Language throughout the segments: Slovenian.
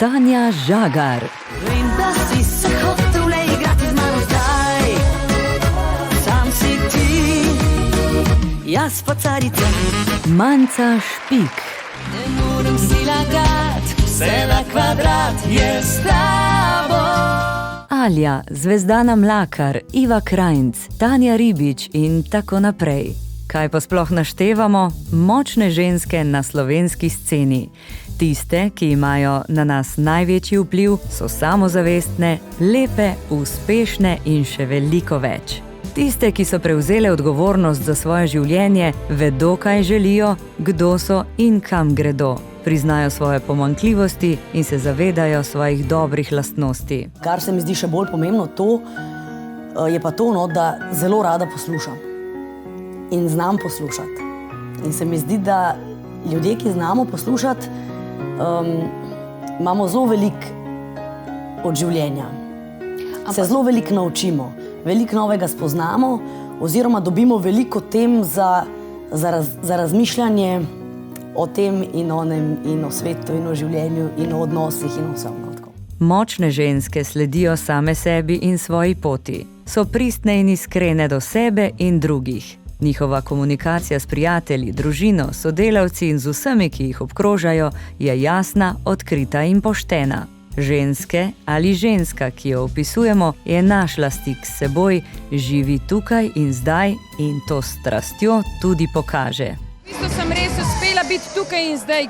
Tanja Žagar. Vem, da si se hotel le igrati z mano zdaj. Sam si ti, jaz pa carica. Manca Špik. Ne morem si lagat, vse na kvadrat je s tabo. Alja, Zvezdana Mlakar, Iva Krajnc, Tanja Ribič in tako naprej. Kaj pa sploh naštevamo? Močne ženske na slovenski sceni. Tiste, ki imajo na nas največji vpliv, so samozavestne, lepe, uspešne in še veliko več. Tiste, ki so prevzele odgovornost za svoje življenje, vedo, kaj želijo, kdo so in kam gredo. Priznajo svoje pomanjkljivosti in se zavedajo svojih dobrih lastnosti. Kar se mi zdi še bolj pomembno, je pa to, da zelo rada poslušam in znam poslušati. In se mi zdi, da ljudje, ki znamo poslušati, imamo zelo veliko od življenja. Se zelo veliko naučimo, veliko novega spoznamo oziroma dobimo veliko tem za razmišljanje o tem in onem in o svetu in o življenju in o odnosih in o vsem. Močne ženske sledijo same sebi in svoji poti. So pristne in iskrene do sebe in drugih. Njihova komunikacija s prijatelji, družino, sodelavci in z vsemi, ki jih obkrožajo, je jasna, odkrita in poštena. Ženske ali ženska, ki jo opisujemo, je našla stik s seboj, živi tukaj in zdaj in to s strastjo tudi pokaže. V bistvu sem res uspela biti tukaj in zdaj.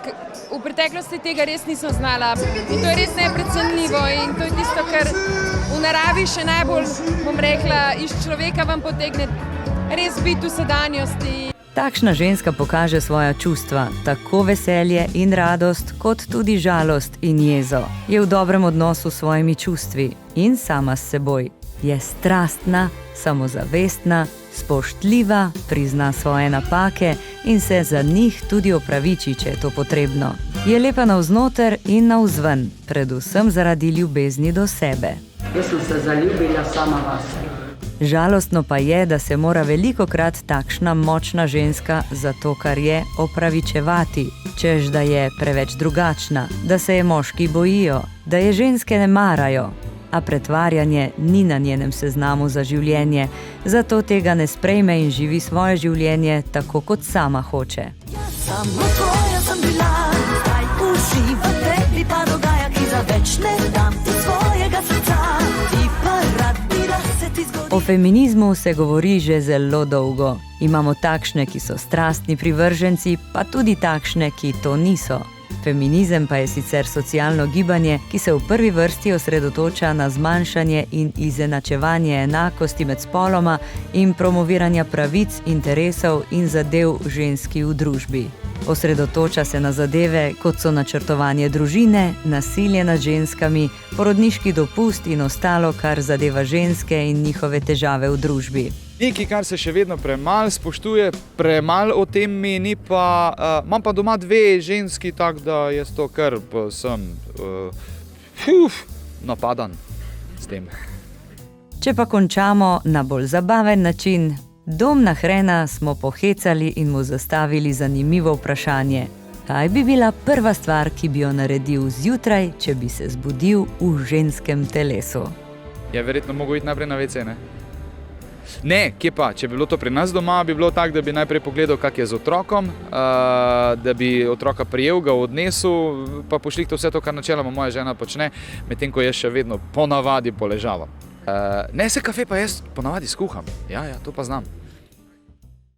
V preteklosti tega res nisem znala. In to je res neprecenljivo in to je tisto, kar v naravi še najbolj, bom rekla, iz človeka vam potegne res biti v sedanjosti. Takšna ženska pokaže svoja čustva, tako veselje in radost, kot tudi žalost in jezo. Je v dobrem odnosu s svojimi čustvi in sama s seboj. Je strastna, samozavestna, spoštljiva, prizna svoje napake in se za njih tudi opraviči, če je to potrebno. Je lepa navznoter in navzven, predvsem zaradi ljubezni do sebe. Jaz sem se zaljubila sama vase. Žalostno pa je, da se mora velikokrat takšna močna ženska za to, kar je, opravičevati, češ da je preveč drugačna, da se je moški bojijo, da je ženske ne marajo. A pretvarjanje ni na njenem seznamu za življenje, zato tega ne sprejme in živi svoje življenje tako, kot sama hoče. Samo tvoja sem bila, zdaj uživa tebi pa dogaja, ki za več ne dam ti svojega srca. Ti pa rad bi, da se ti zgodi. O feminizmu se govori že zelo dolgo. Imamo takšne, ki so strastni privrženci, pa tudi takšne, ki to niso. Feminizem pa je sicer socialno gibanje, ki se v prvi vrsti osredotoča na zmanjšanje in izenačevanje enakosti med spoloma in promoviranja pravic, interesov in zadev ženski v družbi. Osredotoča se na zadeve, kot so načrtovanje družine, nasilje nad ženskami, porodniški dopust in ostalo, kar zadeva ženske in njihove težave v družbi. Nekaj, kar se še vedno premalo spoštuje, premalo o tem meni, pa imam pa doma dve ženski, tako da jaz to kar sem napadan s tem. Če pa končamo na bolj zabaven način, Domna Hrena smo pohecali in mu zastavili zanimivo vprašanje. Kaj bi bila prva stvar, ki bi jo naredil zjutraj, če bi se zbudil v ženskem telesu? Je verjetno mogel iti najprej na WC, ne? Ne, kje pa? Če bi bilo to pri nas doma, bi bilo tako, da bi najprej pogledal, kak je z otrokom, da bi otroka prijel, ga odnesel, pa pošlihtal vse to, kar načeloma moja žena počne, medtem ko jaz še vedno ponavadi poležavam. Ne, se kafe pa jaz ponavadi skuham. Ja, to pa znam.